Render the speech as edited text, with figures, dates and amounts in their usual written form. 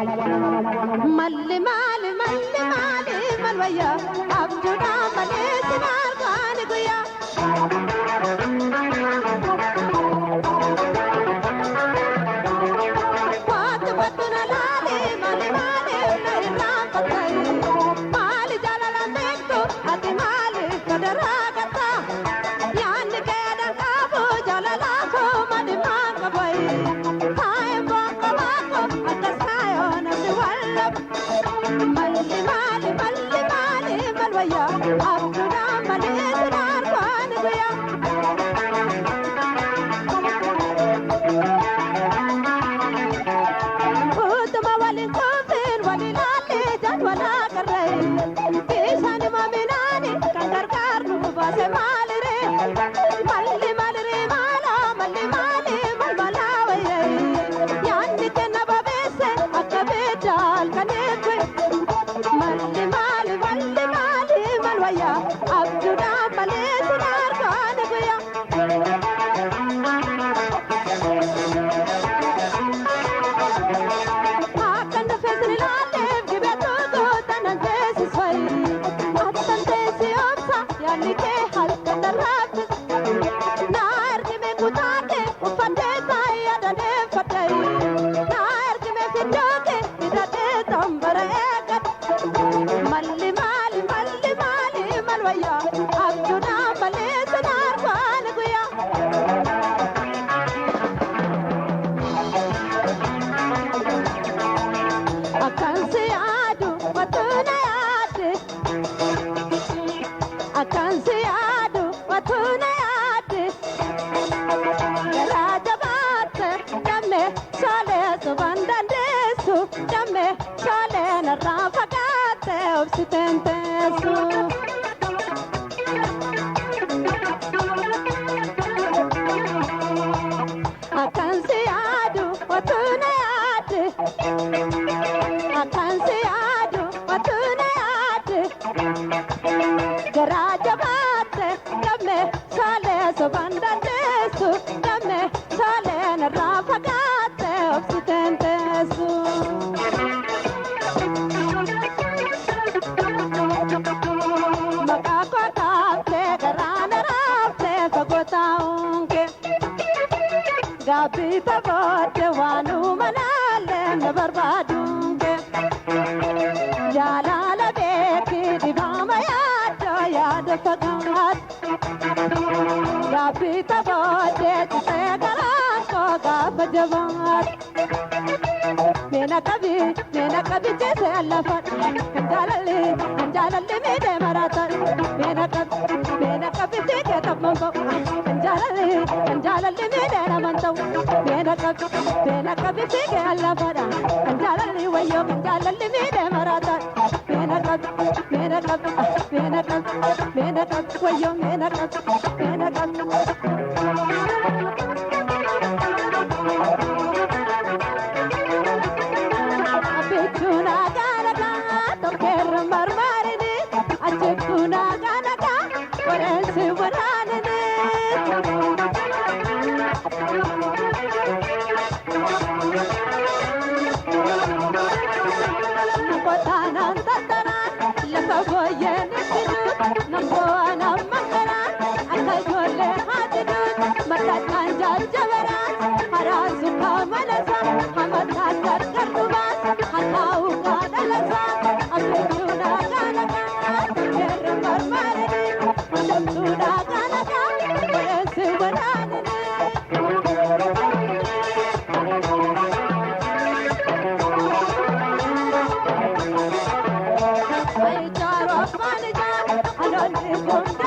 Malli mali malli mali malwaya abjuda male sinar khan guya Paat patna lale mali mali nai ram patai mali jalala mekko ati mali kadara gata yan ke da kabu jalala ko mali makabai hai baka bako atasayo na walla Malli mali malli mali malwaya abjuda male sinar khan guya Utma wali kofin wali lale jadwala karai Kisan maminani kangar karnu base mali re Malli mali re mala malli mali malwala waye Yanni ke nababese akabe dal kanekwe Malli mali malwaya abjuda male sinar khan guya Akan fesri lale gibeto go tanan tesi swai Atan tesi opsa yani ke halka darat Naer ki me kutate ufate tai adane fatai Naer ki me fitoke idate tambara ekat Malli mali malwaya abjuda male sinar khan guya Akan se adu watuna yate Akan se adu watuna yate Raja batte damme sale subandandesu damme sale na rafagate obsitentesu Akan se adu watuna yate Akan se adu watuna yate Garaja batte damme sale subandandesu damme sale na rafagate obsitentesu Makako kaple garana rafle fagotaunke Gabi tabote wanu manale na barbadunke Jalala beki dibama yato yad fagat Gabi tabote tise garanko gab javat Mena kabi jese allafat Jalali mede maratan Mena kabi tike tabmambo Jalali mede namantaw Mena kabi tike allafat Jalali wayo Jalali mede maratan Mena kabi wayo Mena kabi Abechuna ganaka, toker marmarine. Achekuna ganaka, warense waranine. Napotana tatana, lakaboye nisidu. Namboana mangara, anagole hatidu. Matatan jajavara, harasu kamalasa, hamatan karkarubas. Hatau kadalasa, abechuna ganaka, toker marmarine. Achekuna ganaka, warense waranine. Ay charo panija, alone konda